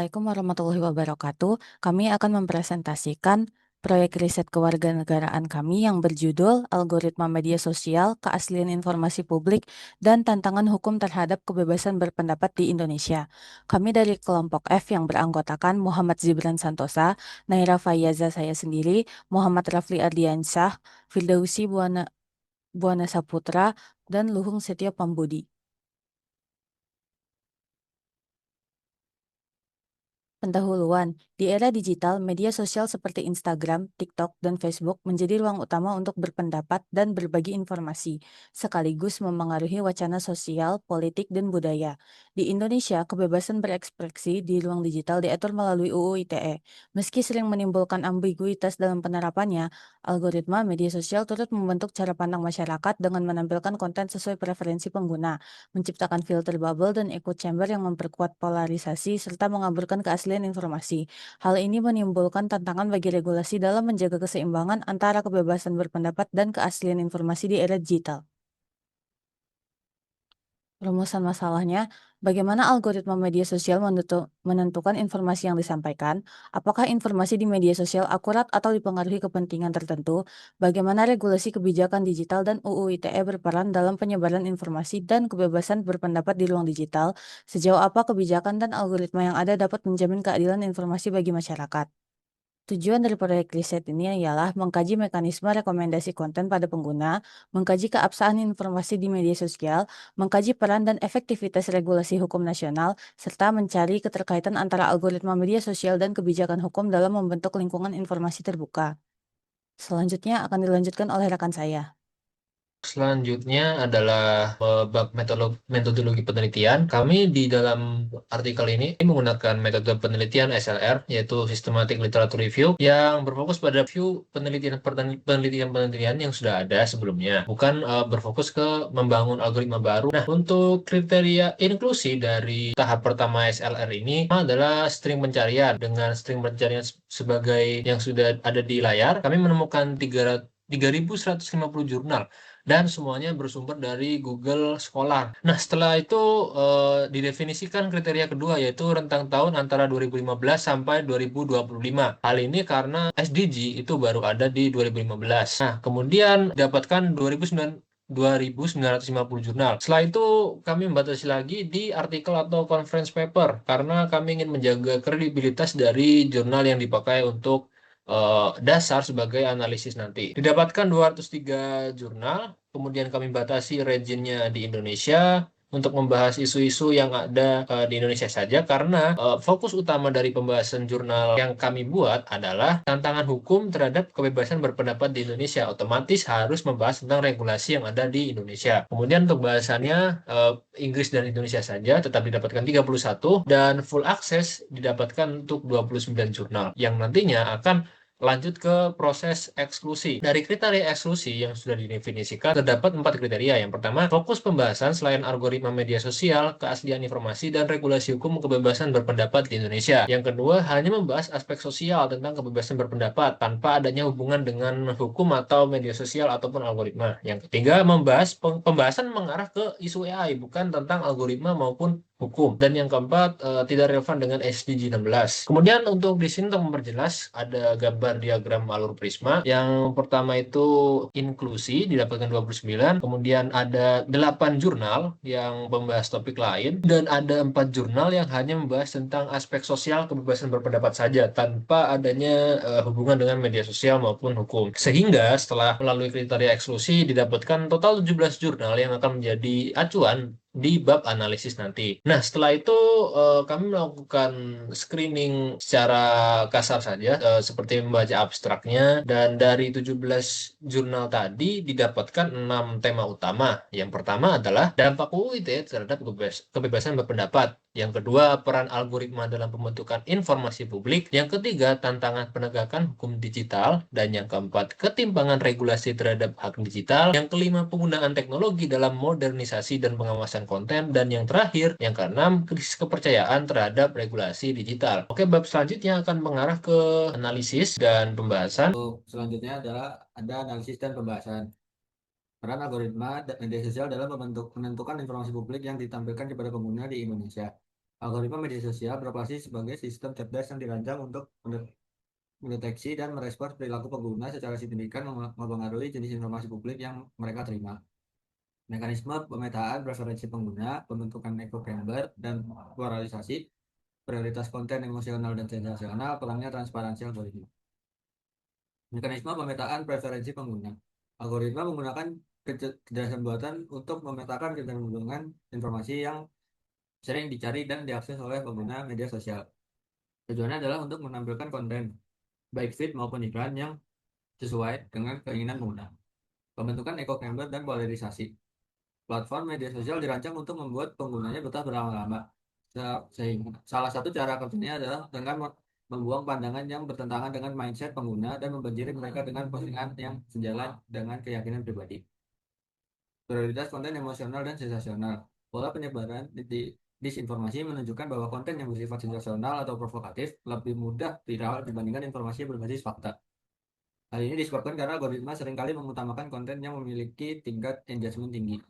Assalamualaikum warahmatullahi wabarakatuh. Kami akan mempresentasikan proyek riset kewarganegaraan kami yang berjudul Algoritma Media Sosial, Keaslian Informasi Publik, dan Tantangan Hukum Terhadap Kebebasan Berpendapat di Indonesia. Kami dari kelompok F yang beranggotakan Muhammad Zibran Santosa, Naira Fayaza saya sendiri, Muhammad Rafli Ardiansyah, Firdausi Buana Saputra, dan Luhung Setio Pambudi. Pendahuluan, di era digital, media sosial seperti Instagram, TikTok, dan Facebook menjadi ruang utama untuk berpendapat dan berbagi informasi, sekaligus memengaruhi wacana sosial, politik, dan budaya. Di Indonesia, kebebasan berekspresi di ruang digital diatur melalui UU ITE. Meski sering menimbulkan ambiguitas dalam penerapannya, algoritma media sosial turut membentuk cara pandang masyarakat dengan menampilkan konten sesuai preferensi pengguna, menciptakan filter bubble dan echo chamber yang memperkuat polarisasi serta mengaburkan keaslian informasi. Hal ini menimbulkan tantangan bagi regulasi dalam menjaga keseimbangan antara kebebasan berpendapat dan keaslian informasi di era digital. Rumusan masalahnya, bagaimana algoritma media sosial menentukan informasi yang disampaikan? Apakah informasi di media sosial akurat atau dipengaruhi kepentingan tertentu? Bagaimana regulasi kebijakan digital dan UU ITE berperan dalam penyebaran informasi dan kebebasan berpendapat di ruang digital? Sejauh apa kebijakan dan algoritma yang ada dapat menjamin keadilan informasi bagi masyarakat? Tujuan dari proyek riset ini ialah mengkaji mekanisme rekomendasi konten pada pengguna, mengkaji keabsahan informasi di media sosial, mengkaji peran dan efektivitas regulasi hukum nasional, serta mencari keterkaitan antara algoritma media sosial dan kebijakan hukum dalam membentuk lingkungan informasi terbuka. Selanjutnya akan dilanjutkan oleh rekan saya. Selanjutnya adalah bab metodologi penelitian. Kami di dalam artikel ini menggunakan metode penelitian SLR, yaitu Systematic Literature Review, yang berfokus pada view penelitian-penelitian yang sudah ada sebelumnya, bukan berfokus ke membangun algoritma baru. Nah, untuk kriteria inklusi dari tahap pertama SLR ini adalah string pencarian. Dengan string pencarian sebagai yang sudah ada di layar, kami menemukan 3.150 jurnal dan semuanya bersumber dari Google Scholar. Nah, setelah itu didefinisikan kriteria kedua, yaitu rentang tahun antara 2015 sampai 2025. Hal ini karena SDG itu baru ada di 2015. Nah, kemudian didapatkan 2.950 jurnal. Setelah itu kami membatasi lagi di artikel atau conference paper karena kami ingin menjaga kredibilitas dari jurnal yang dipakai untuk dasar sebagai analisis nanti. Didapatkan 203 jurnal, kemudian kami batasi regionnya di Indonesia untuk membahas isu-isu yang ada di Indonesia saja karena fokus utama dari pembahasan jurnal yang kami buat adalah tantangan hukum terhadap kebebasan berpendapat di Indonesia. Otomatis harus membahas tentang regulasi yang ada di Indonesia. Kemudian untuk bahasannya Inggris dan Indonesia saja tetap didapatkan 31 dan full access didapatkan untuk 29 jurnal yang nantinya akan lanjut ke proses eksklusi. Dari kriteria eksklusi yang sudah didefinisikan, terdapat 4 kriteria. Yang pertama, fokus pembahasan selain algoritma media sosial, keaslian informasi, dan regulasi hukum kebebasan berpendapat di Indonesia. Yang kedua, hanya membahas aspek sosial tentang kebebasan berpendapat, tanpa adanya hubungan dengan hukum atau media sosial ataupun algoritma. Yang ketiga, membahas pembahasan mengarah ke isu AI, bukan tentang algoritma maupun hukum. Dan yang keempat, tidak relevan dengan SDG 16. Kemudian untuk di sini untuk memperjelas ada gambar diagram alur prisma. Yang pertama itu inklusi didapatkan 29, kemudian ada 8 jurnal yang membahas topik lain dan ada 4 jurnal yang hanya membahas tentang aspek sosial kebebasan berpendapat saja tanpa adanya hubungan dengan media sosial maupun hukum. Sehingga setelah melalui kriteria eksklusi didapatkan total 17 jurnal yang akan menjadi acuan di bab analisis nanti. Nah, setelah itu kami melakukan screening secara kasar saja, seperti membaca abstraknya, dan dari 17 jurnal tadi didapatkan 6 tema utama. Yang pertama adalah dampak UU ITE terhadap kebebasan berpendapat. Yang kedua, peran algoritma dalam pembentukan informasi publik. Yang ketiga, tantangan penegakan hukum digital. Dan yang keempat, ketimpangan regulasi terhadap hak digital. Yang kelima, penggunaan teknologi dalam modernisasi dan pengawasan konten. Dan yang terakhir, yang keenam, krisis kepercayaan terhadap regulasi digital. Oke, bab selanjutnya akan mengarah ke analisis dan pembahasan. Selanjutnya adalah ada analisis dan pembahasan. Peran algoritma media sosial dalam menentukan informasi publik yang ditampilkan kepada pengguna di Indonesia. Algoritma media sosial beroperasi sebagai sistem cerdas yang dirancang untuk mendeteksi dan merespons perilaku pengguna secara signifikan mempengaruhi jenis informasi publik yang mereka terima. Mekanisme pemetaan preferensi pengguna, pembentukan echo chamber, dan pluralisasi, prioritas konten emosional dan sensasional, perangnya transparansi algoritma. Mekanisme pemetaan preferensi pengguna. Algoritma menggunakan kecerdasan buatan untuk memetakan kecenderungan informasi yang sering dicari dan diakses oleh pengguna media sosial. Tujuannya adalah untuk menampilkan konten, baik feed maupun iklan yang sesuai dengan keinginan pengguna. Pembentukan echo chamber dan polarisasi. Platform media sosial dirancang untuk membuat penggunanya betah berlama-lama. Sehingga salah satu cara kerjanya adalah dengan membuang pandangan yang bertentangan dengan mindset pengguna dan membanjiri mereka dengan postingan yang sejalan dengan keyakinan pribadi. Prioritas konten emosional dan sensasional. Pola penyebaran disinformasi menunjukkan bahwa konten yang bersifat sensasional atau provokatif lebih mudah viral dibandingkan informasi yang berbasis fakta. Hal ini disebabkan karena algoritma seringkali mengutamakan konten yang memiliki tingkat engagement tinggi.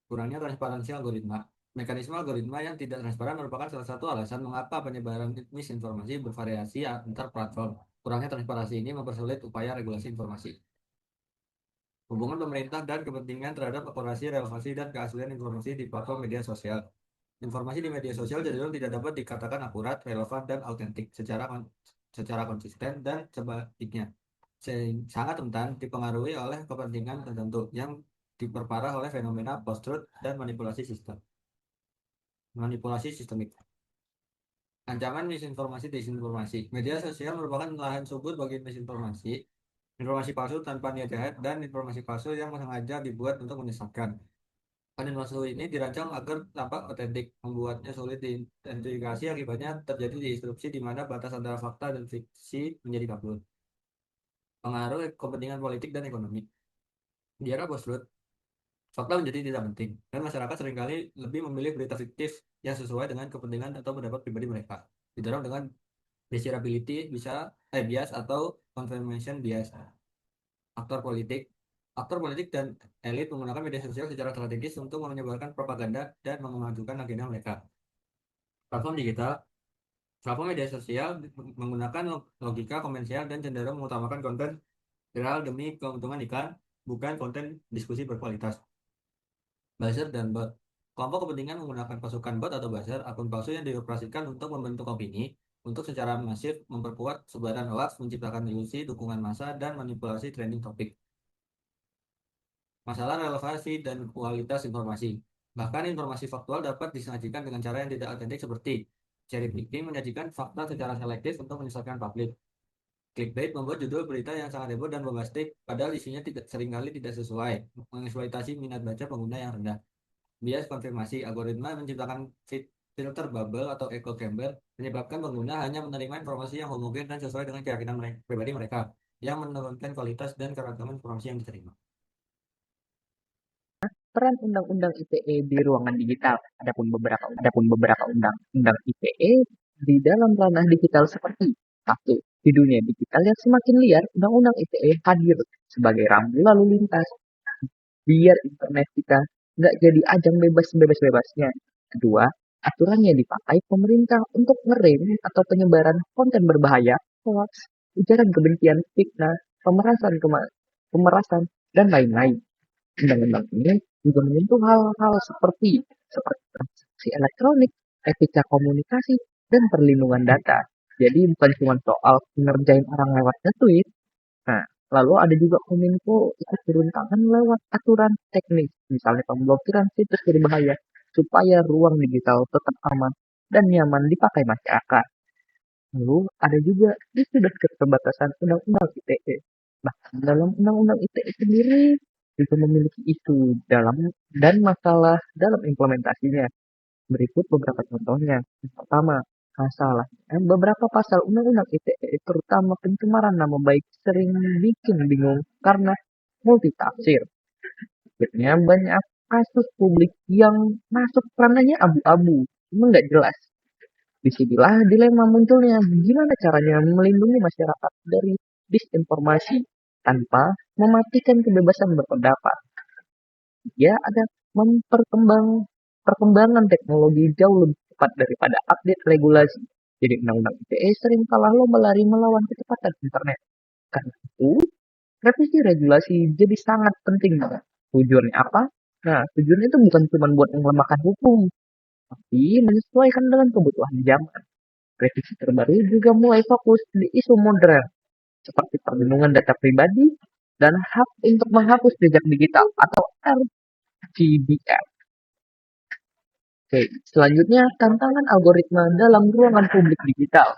Kurangnya transparansi algoritma. Mekanisme algoritma yang tidak transparan merupakan salah satu alasan mengapa penyebaran misinformasi bervariasi antar platform. Kurangnya transparansi ini mempersulit upaya regulasi informasi. Hubungan pemerintah dan kepentingan terhadap akurasi, relevansi, dan keaslian informasi di platform media sosial. Informasi di media sosial cenderung tidak dapat dikatakan akurat, relevan, dan autentik secara konsisten dan sebaliknya. Sangat rentan dipengaruhi oleh kepentingan tertentu yang diperparah oleh fenomena post-truth dan manipulasi sistemik. Ancaman misinformasi disinformasi. Media sosial merupakan lahan subur bagi misinformasi, informasi palsu tanpa niat jahat, dan informasi palsu yang sengaja dibuat untuk menyesatkan. Konten palsu ini dirancang agar tampak otentik, membuatnya sulit diidentifikasi. Akibatnya terjadi disrupsi di mana batas antara fakta dan fiksi menjadi kabur. Pengaruh kepentingan politik dan ekonomi. Di era post-truth, fakta menjadi tidak penting, dan masyarakat seringkali lebih memilih berita fiktif yang sesuai dengan kepentingan atau pendapat pribadi mereka. Didorong dengan desirability, bias atau confirmation bias. Aktor politik, aktor politik dan elit menggunakan media sosial secara strategis untuk menyebarkan propaganda dan memajukan agenda mereka. Platform digital, platform media sosial menggunakan logika komersial dan cenderung mengutamakan konten viral demi keuntungan iklan, bukan konten diskusi berkualitas. Buzzer dan bot. Kelompok kepentingan menggunakan pasukan bot atau buzzer, akun palsu yang dioperasikan untuk membentuk opini, untuk secara masif memperkuat sebaran hoax, menciptakan ilusi, dukungan massa, dan manipulasi trending topik. Masalah relevansi dan kualitas informasi. Bahkan informasi faktual dapat disajikan dengan cara yang tidak otentik seperti cherry picking, menyajikan fakta secara selektif untuk menyesatkan publik. Clickbait membuat judul berita yang sangat heboh dan bombastik, padahal isinya seringkali tidak sesuai, mengeksploitasi minat baca pengguna yang rendah. Bias konfirmasi. Algoritma menciptakan filter bubble atau echo chamber, menyebabkan pengguna hanya menerima informasi yang homogen dan sesuai dengan keyakinan pribadi mereka, yang menurunkan kualitas dan keragaman informasi yang diterima. Peran Undang-Undang ITE di ruangan digital. Adapun beberapa undang-undang ITE di dalam ranah digital seperti 1. Di dunia digital yang semakin liar, Undang-Undang ITE hadir sebagai rambu lalu lintas biar internet kita nggak jadi ajang bebas-bebasnya. Kedua, aturannya dipakai pemerintah untuk ngerem atau penyebaran konten berbahaya, hoax, ujaran kebencian, fitnah, pemerasan, dan lain-lain. Undang-undang ini juga menyentuh hal-hal seperti transaksi elektronik, etika komunikasi, dan perlindungan data. Jadi bukan cuma soal ngerjain orang lewat nge-tweet. Nah, lalu ada juga Kominfo ikut turun tangan lewat aturan teknis, misalnya pemblokiran situs berbahaya, supaya ruang digital tetap aman dan nyaman dipakai masyarakat. Lalu ada juga isu dan keterbatasan Undang-Undang ITE. Bahkan dalam Undang-Undang ITE sendiri juga memiliki isu dan masalah dalam implementasinya. Berikut beberapa contohnya. Yang pertama, masalahnya beberapa pasal Undang-Undang ITE, terutama pencemaran nama baik, sering bikin bingung karena multitafsir. Akhirnya banyak kasus publik yang masuk ranahnya abu-abu, memang nggak jelas. Disinilah dilema munculnya, gimana caranya melindungi masyarakat dari disinformasi tanpa mematikan kebebasan berpendapat. Ya, ada perkembangan teknologi jauh lebih cepat daripada update regulasi. Jadi undang-undang ITE sering kalah lomba lari melawan kecepatan internet. Karena itu, revisi regulasi jadi sangat penting. Tujuannya apa? Nah, tujuannya itu bukan cuma buat melemahkan hukum, tapi menyesuaikan dengan kebutuhan zaman. Revisi terbaru juga mulai fokus di isu modern, seperti perlindungan data pribadi dan hak untuk menghapus jejak digital atau RGDR. Oke, selanjutnya tantangan algoritma dalam ruangan publik digital.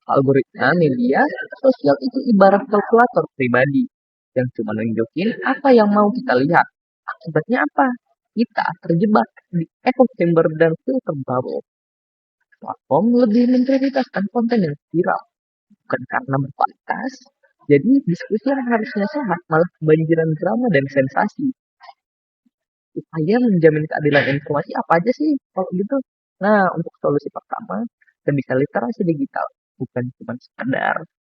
Algoritma media sosial itu ibarat kalkulator pribadi yang cuma nunjukin apa yang mau kita lihat. Akibatnya apa? Kita terjebak di echo chamber dan filter bubble. Platform lebih memprioritaskan konten yang viral, bukan karena berkualitas. Jadi diskusi yang harusnya sehat malah kebanjiran drama dan sensasi. Upaya menjamin keadilan informasi apa aja sih kalau gitu? Nah, untuk solusi pertama, kita bisa literasi digital, bukan cuma sekedar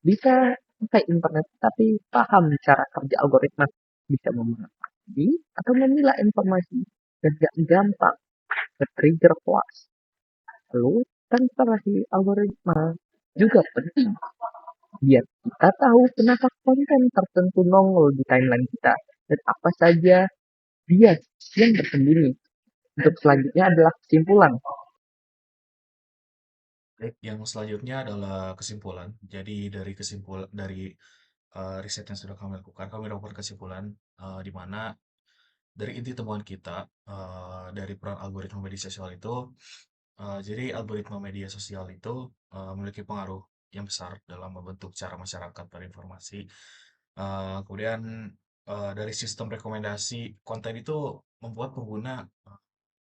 bisa pakai internet, tapi paham cara kerja algoritma, bisa memanfaatkan atau memilah informasi dan gak gampang ke-trigger hoax. Lalu, transparansi algoritma juga penting, biar kita tahu kenapa konten tertentu nongol di timeline kita dan apa saja bias yang tersembunyi. Untuk selanjutnya adalah kesimpulan. Baik, yang selanjutnya adalah kesimpulan. Jadi dari riset yang sudah kami lakukan, kami dapat kesimpulan di mana dari inti temuan kita dari peran algoritma media sosial itu, jadi algoritma media sosial itu memiliki pengaruh yang besar dalam membentuk cara masyarakat berinformasi. Kemudian dari sistem rekomendasi konten itu membuat pengguna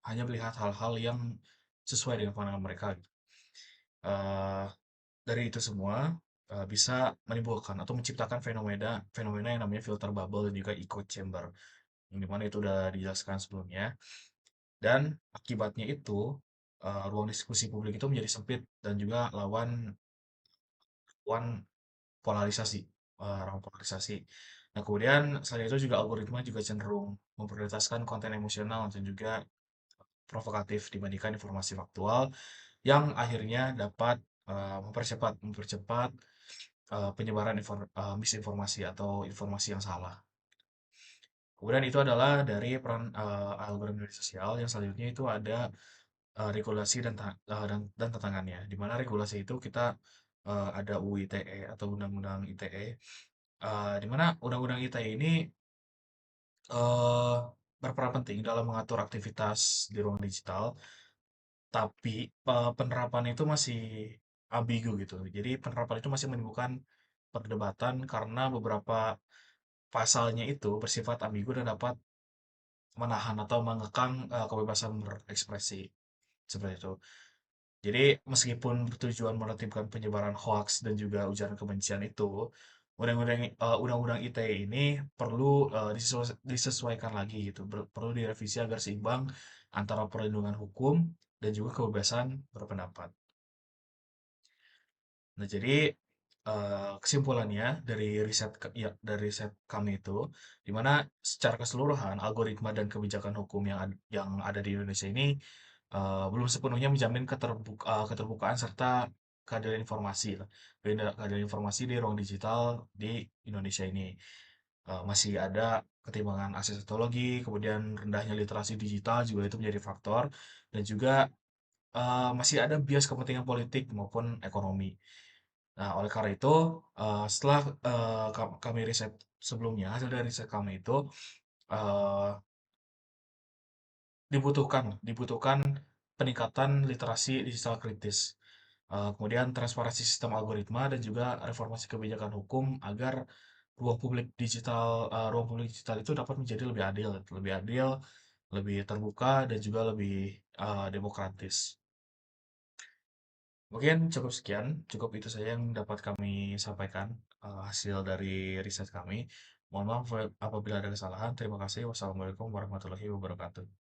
hanya melihat hal-hal yang sesuai dengan pandangan mereka, gitu. Eh, dari itu semua bisa menimbulkan atau menciptakan fenomena fenomena yang namanya filter bubble dan juga echo chamber, yang dimana itu udah dijelaskan sebelumnya. Dan akibatnya itu ruang diskusi publik itu menjadi sempit dan juga lawan polarisasi, rawan polarisasi. Nah, kemudian selain itu juga algoritma juga cenderung memprioritaskan konten emosional dan juga provokatif dibandingkan informasi faktual yang akhirnya dapat mempercepat penyebaran misinformasi atau informasi yang salah. Kemudian itu adalah dari peran algoritma media sosial. Yang selanjutnya itu ada regulasi dan tantangannya. Di mana regulasi itu kita ada UU ITE atau Undang-Undang ITE. Di mana Undang-Undang ITE ini eh, berperan penting dalam mengatur aktivitas di ruang digital, tapi penerapan itu masih ambigu gitu. Jadi penerapan itu masih menimbulkan perdebatan karena beberapa pasalnya itu bersifat ambigu dan dapat menahan atau mengekang kebebasan berekspresi seperti itu. Jadi meskipun bertujuan menertibkan penyebaran hoax dan juga ujaran kebencian itu, undang-undang ITE ini perlu disesuaikan lagi gitu, perlu direvisi agar seimbang antara perlindungan hukum dan juga kebebasan berpendapat. Nah, jadi kesimpulannya dari riset kami itu, di mana secara keseluruhan algoritma dan kebijakan hukum yang ada di Indonesia ini belum sepenuhnya menjamin keterbukaan serta keadilan informasi lah. Keadilan informasi di ruang digital di Indonesia ini. Masih ada ketimbangan akses teknologi, kemudian rendahnya literasi digital juga itu menjadi faktor, dan juga masih ada bias kepentingan politik maupun ekonomi. Nah, oleh karena itu, setelah kami riset sebelumnya, hasil dari riset kami itu eh, dibutuhkan peningkatan literasi digital kritis, kemudian transparansi sistem algoritma dan juga reformasi kebijakan hukum agar ruang publik digital itu dapat menjadi lebih adil, lebih terbuka dan juga lebih demokratis. Mungkin cukup itu saja yang dapat kami sampaikan hasil dari riset kami. Mohon maaf apabila ada kesalahan. Terima kasih. Wassalamualaikum warahmatullahi wabarakatuh.